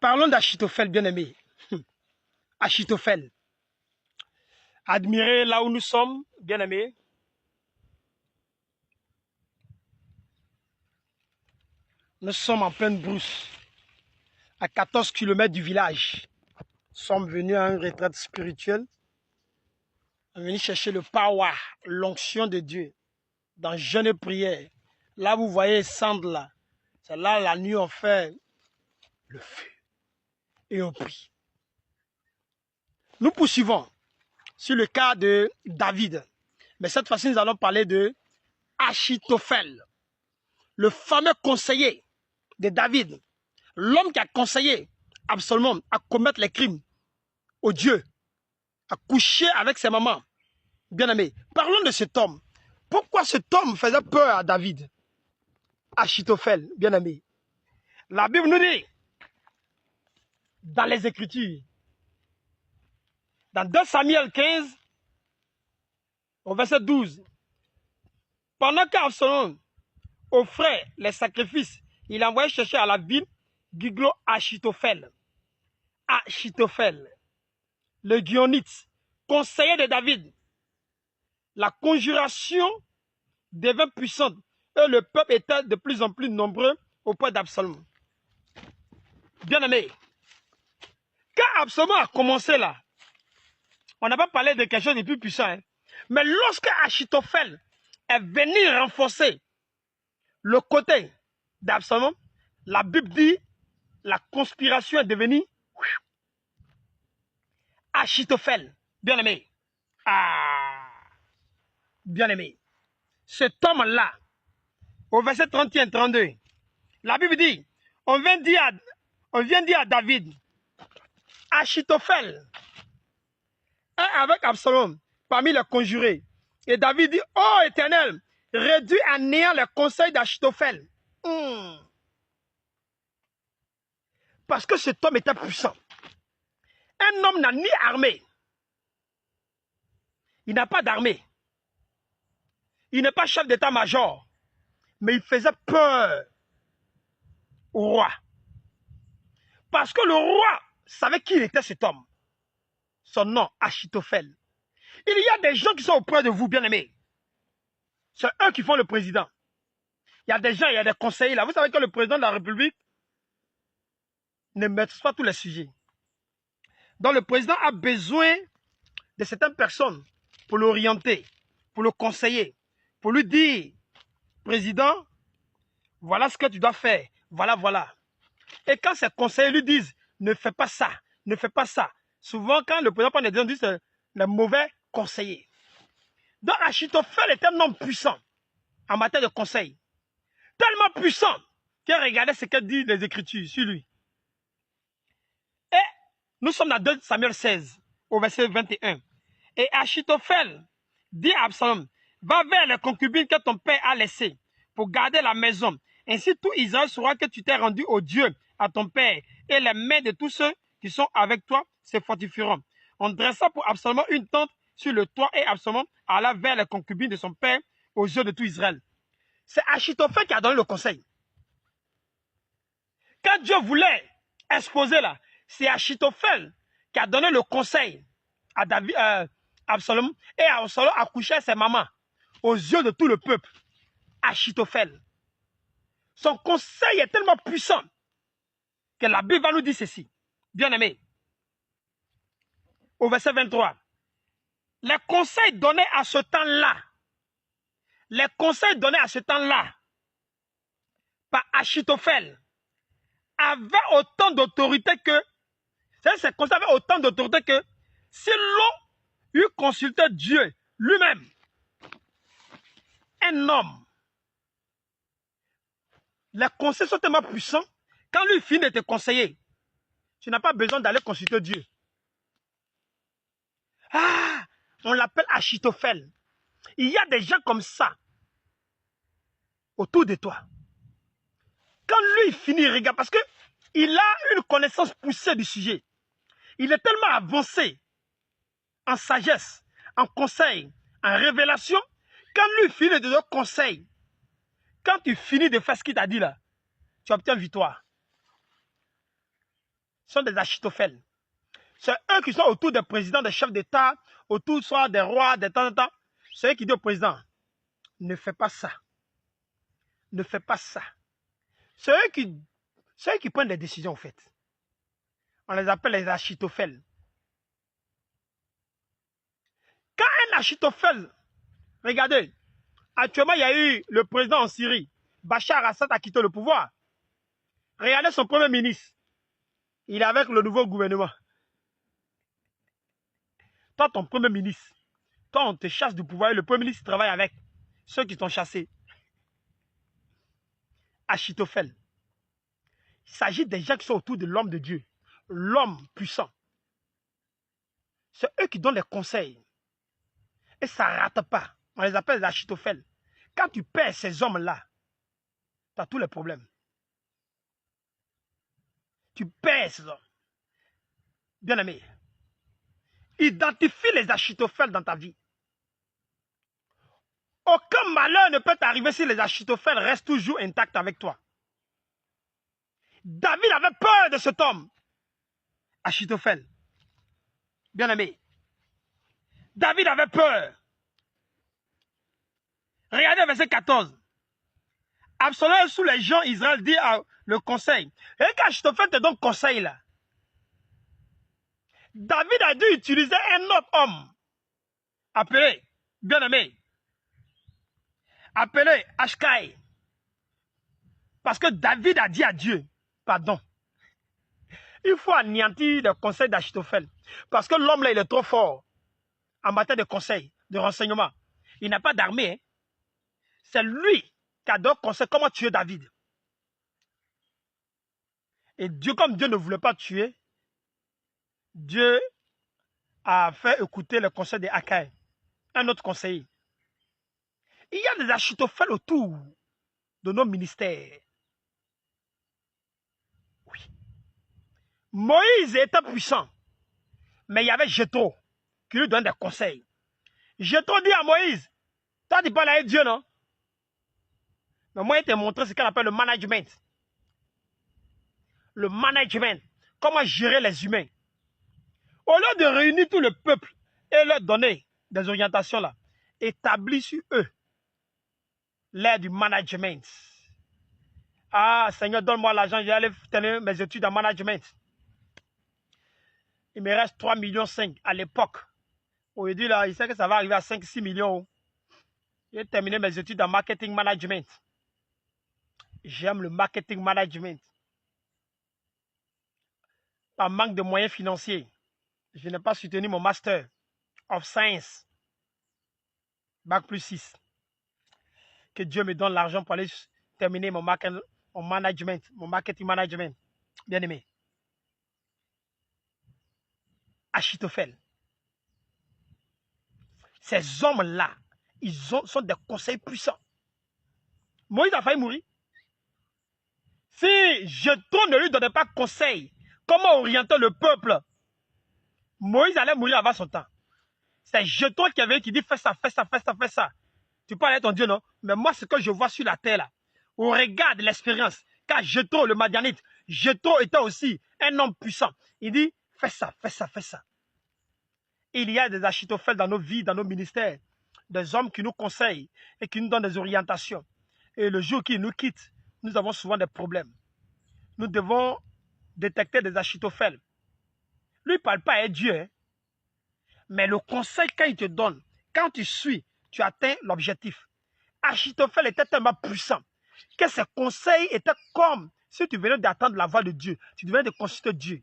Parlons d'Achitophel, bien-aimé. Achitophel. Admirez là où nous sommes, bien-aimé. Nous sommes en pleine brousse, à 14 km du village. Nous sommes venus à une retraite spirituelle. On est venu chercher le power, l'onction de Dieu, dans jeûne et prière. Là, vous voyez Sandre là. C'est là, la nuit, on fait le feu et on prie. Nous poursuivons sur le cas de David. Mais cette fois-ci, nous allons parler de Achitophel, le fameux conseiller de David, l'homme qui a conseillé Absalom à commettre les crimes au Dieu, à coucher avec ses mamans. Bien-aimé, parlons de cet homme. Pourquoi cet homme faisait peur à David? Achitophel, bien-aimé. La Bible nous dit, dans les Écritures, dans 2 Samuel 15, au verset 12, pendant qu'Absalom offrait les sacrifices, il envoyait chercher à la ville Giglo Achitophel. Achitophel, le Gionite, conseiller de David. La conjuration devint puissante et le peuple était de plus en plus nombreux auprès d'Absalom. Bien-aimé, quand Absalom a commencé là, on n'a pas parlé de quelque chose de plus puissant, hein, mais lorsque Achitophel est venu renforcer le côté d'Absalom, la Bible dit la conspiration est devenue Achitophel. Bien-aimé. Ah, bien-aimé. Cet homme-là, au verset 31-32, la Bible dit, on vient dire à David, Achitophel est avec Absalom parmi les conjurés. Et David dit, oh Éternel, réduis à néant les conseils d'Achitophel. Parce que cet homme était puissant. Un homme n'a ni armée. Il n'a pas d'armée. Il n'est pas chef d'état-major. Mais il faisait peur au roi. Parce que le roi savait qui était cet homme. Son nom, Achitophel. Il y a des gens qui sont auprès de vous, bien-aimés. C'est eux qui font le président. Il y a des gens, il y a des conseillers là. Vous savez que le président de la République ne maîtrise pas tous les sujets. Donc le président a besoin de certaines personnes pour l'orienter, pour le conseiller, pour lui dire, président, voilà ce que tu dois faire, voilà, voilà. Et quand ces conseillers lui disent, ne fais pas ça, ne fais pas ça, souvent quand le président prend des décisions, il dit, c'est le mauvais conseiller. Donc Achitophel est un homme puissant en matière de conseil. Tellement puissant qu'il a regardé ce que disent les Écritures sur lui. Et nous sommes dans 2 Samuel 16, au verset 21. Et Achitophel dit à Absalom, va vers les concubines que ton père a laissées pour garder la maison. Ainsi tout Israël saura que tu t'es rendu au Dieu, à ton père, et les mains de tous ceux qui sont avec toi se fortifieront. On dressa pour Absalom une tente sur le toit et Absalom alla vers les concubines de son père aux yeux de tout Israël. C'est Achitophel qui a donné le conseil. Quand Dieu voulait exposer là, c'est Achitophel qui a donné le conseil à David, Absalom, et Absalom a couché ses mamans aux yeux de tout le peuple. Achitophel. Son conseil est tellement puissant que la Bible va nous dire ceci. Bien-aimé, au verset 23, les conseils donnés à ce temps-là, les conseils donnés à ce temps-là par Achitophel avaient autant d'autorité que, ces conseils avaient autant d'autorité que si l'on eût consulté Dieu lui-même, un homme, les conseils sont tellement puissants, quand lui finit de te conseiller, tu n'as pas besoin d'aller consulter Dieu. Ah, on l'appelle Achitophel. Il y a des gens comme ça autour de toi. Quand lui finit, regarde, parce qu'il a une connaissance poussée du sujet. Il est tellement avancé en sagesse, en conseil, en révélation, quand lui finit de te conseiller, quand tu finis de faire ce qu'il t'a dit là, tu obtiens victoire. sont des Achitophèles. C'est eux qui sont autour des présidents, des chefs d'État, autour soit des rois, de temps en temps. C'est eux qui disent au président, ne fais pas ça. Ne fais pas ça. C'est eux qui prennent les décisions, en fait. On les appelle les Achitophèles. Quand un Achitophèle, regardez, actuellement, il y a eu le président en Syrie, Bachar Assad a quitté le pouvoir. Regardez son premier ministre. Il est avec le nouveau gouvernement. Toi, ton premier ministre, toi, on te chasse du pouvoir et le premier ministre travaille avec ceux qui t'ont chassé. Achitophèle. Il s'agit des gens qui sont autour de l'homme de Dieu, l'homme puissant. C'est eux qui donnent les conseils. Et ça ne rate pas. On les appelle les Achitophèles. Quand tu perds ces hommes-là, tu as tous les problèmes. Tu perds ces hommes. Bien aimé, identifie les Achitophèles dans ta vie. Aucun malheur ne peut t'arriver si les Achitophèles restent toujours intacts avec toi. David avait peur de cet homme. Achitophèle. Bien aimé. David avait peur. Regardez verset 14. Absalom sous les gens Israël dit le conseil. Et quand Achitophèle te donne conseil là, David a dû utiliser un autre homme appelé, bien aimé, appelé Ashkai. Parce que David a dit à Dieu, pardon, il faut anéantir le conseil d'Achitophèle. Parce que l'homme là, il est trop fort en matière de conseil, de renseignement. Il n'a pas d'armée. Hein. C'est lui qui a donné conseil comment tuer David. Et Dieu, comme Dieu ne voulait pas tuer, Dieu a fait écouter le conseil de Akai, un autre conseiller. Il y a des Achitophèles autour de nos ministères. Oui. Moïse était puissant, mais il y avait Jéthro qui lui donne des conseils. Jéthro dit à Moïse, toi tu parles avec Dieu, non? Mais moi, il t'a montré ce qu'on appelle le management. Le management, comment gérer les humains. Au lieu de réunir tout le peuple et leur donner des orientations là, établis sur eux l'air du management. Ah, Seigneur, donne-moi l'argent, je vais aller tenir mes études en management. Il me reste 3,5 millions à l'époque. Aujourd'hui, là, il sait que ça va arriver à 5-6 millions. J'ai terminé mes études en marketing management. J'aime le marketing management. Par manque de moyens financiers, je n'ai pas soutenu mon master of science. Bac plus 6. Que Dieu me donne l'argent pour aller terminer mon management, mon marketing management. Bien aimé. Achitophèle. Ces hommes-là, sont des conseils puissants. Moïse a failli mourir. Si Jéthro ne lui donnait pas conseil, comment orienter le peuple, Moïse allait mourir avant son temps. C'est Jéthro qui dit fais ça, fais ça, fais ça, fais ça. Tu parles à ton Dieu, non? Mais moi, ce que je vois sur la terre, là, on regarde l'expérience. Car Jéthro, le Madianite, Jéthro était aussi un homme puissant. Il dit fais ça, fais ça, fais ça. Il y a des Achitophèles dans nos vies, dans nos ministères, des hommes qui nous conseillent et qui nous donnent des orientations. Et le jour qu'ils nous quittent, nous avons souvent des problèmes. Nous devons détecter des Achitophèles. Lui, il ne parle pas à Dieu. Hein. Mais le conseil, quand il te donne, quand tu suis, tu atteins l'objectif. Achitophèle était tellement puissant que ses conseils étaient comme si tu venais d'attendre la voix de Dieu. Tu venais de consulter Dieu.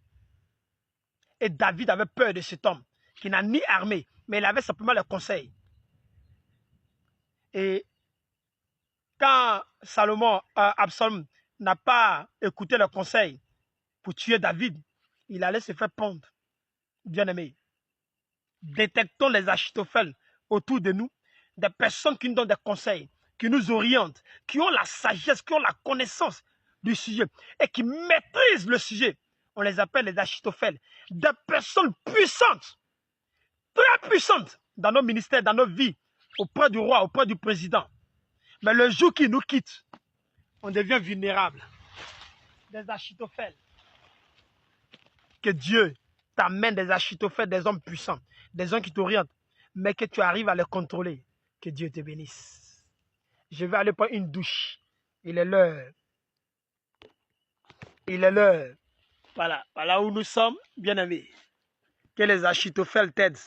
Et David avait peur de cet homme qui n'a ni armée, mais il avait simplement le conseil. Et quand Absalom n'a pas écouté le conseil pour tuer David, il allait se faire pendre. Bien-aimé, détectons les Achitophèles autour de nous, des personnes qui nous donnent des conseils, qui nous orientent, qui ont la sagesse, qui ont la connaissance du sujet et qui maîtrisent le sujet. On les appelle les Achitophèles. Des personnes puissantes, très puissantes dans nos ministères, dans nos vies, auprès du roi, auprès du président. Mais le jour qu'ils nous quittent, on devient vulnérable. Des Achitophèles. que Dieu t'amène des Achitophètes, des hommes puissants, des hommes qui t'orientent, mais que tu arrives à les contrôler. Que Dieu te bénisse. Je vais aller prendre une douche. Il est l'heure. Il est l'heure. Voilà où nous sommes, bien-aimés. Que les Achitophètes t'aident.